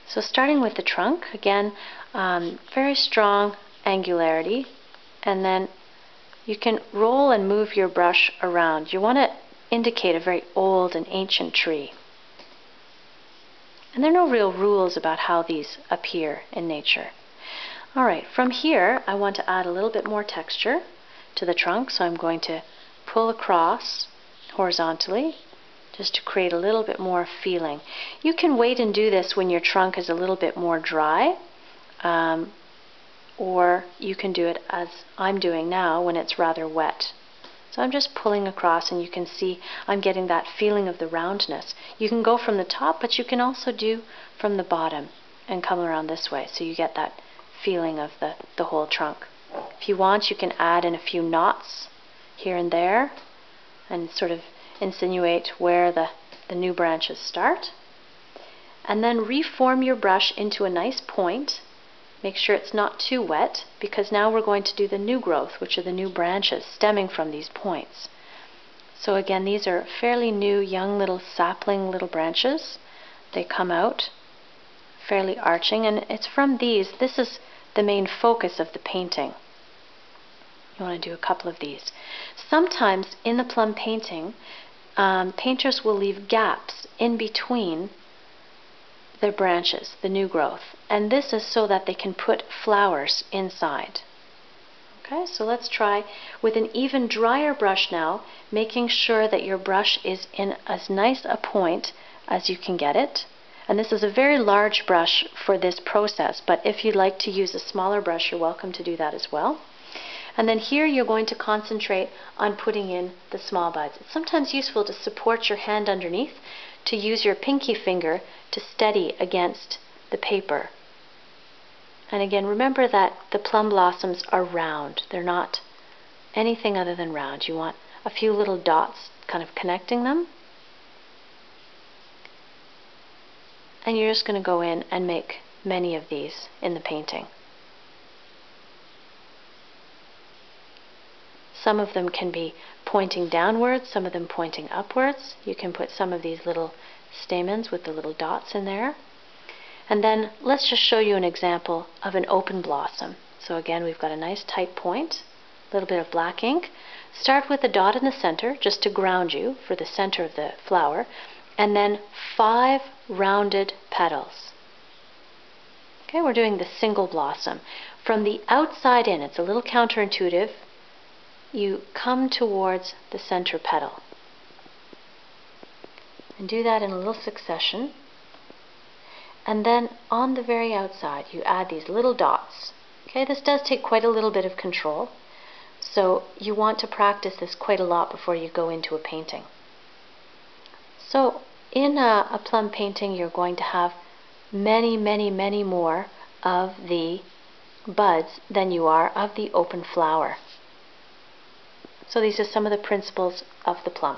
So starting with the trunk, again, very strong angularity, and then you can roll and move your brush around. You want to indicate a very old and ancient tree. And there are no real rules about how these appear in nature. Alright, from here I want to add a little bit more texture to the trunk, so I'm going to pull across horizontally just to create a little bit more feeling. You can wait and do this when your trunk is a little bit more dry, or you can do it as I'm doing now when it's rather wet. So I'm just pulling across, and you can see I'm getting that feeling of the roundness. You can go from the top, but you can also do from the bottom and come around this way, so you get that feeling of the whole trunk. If you want, you can add in a few knots here and there and sort of insinuate where the new branches start. And then reform your brush into a nice point. Make sure it's not too wet, because now we're going to do the new growth, which are the new branches stemming from these points. So again, these are fairly new, young little sapling little branches. They come out fairly arching, and it's from these, this is the main focus of the painting. You want to do a couple of these. Sometimes in the plum painting, painters will leave gaps in between the branches, the new growth, and this is so that they can put flowers inside. Okay, so let's try with an even drier brush now, making sure that your brush is in as nice a point as you can get it. And this is a very large brush for this process, but if you'd like to use a smaller brush, you're welcome to do that as well. And then here you're going to concentrate on putting in the small buds. It's sometimes useful to support your hand underneath, to use your pinky finger to steady against the paper. And again, remember that the plum blossoms are round. They're not anything other than round. You want a few little dots kind of connecting them. And you're just going to go in and make many of these in the painting. Some of them can be pointing downwards, some of them pointing upwards. You can put some of these little stamens with the little dots in there. And then let's just show you an example of an open blossom. So again, we've got a nice tight point, a little bit of black ink. Start with a dot in the center, just to ground you for the center of the flower, and then 5 rounded petals. Okay, we're doing the single blossom. From the outside in, it's a little counterintuitive, you come towards the center petal. And do that in a little succession. And then on the very outside, you add these little dots. Okay, this does take quite a little bit of control, so you want to practice this quite a lot before you go into a painting. So in a plum painting, you're going to have many, many, many more of the buds than you are of the open flower. So these are some of the principles of the plum.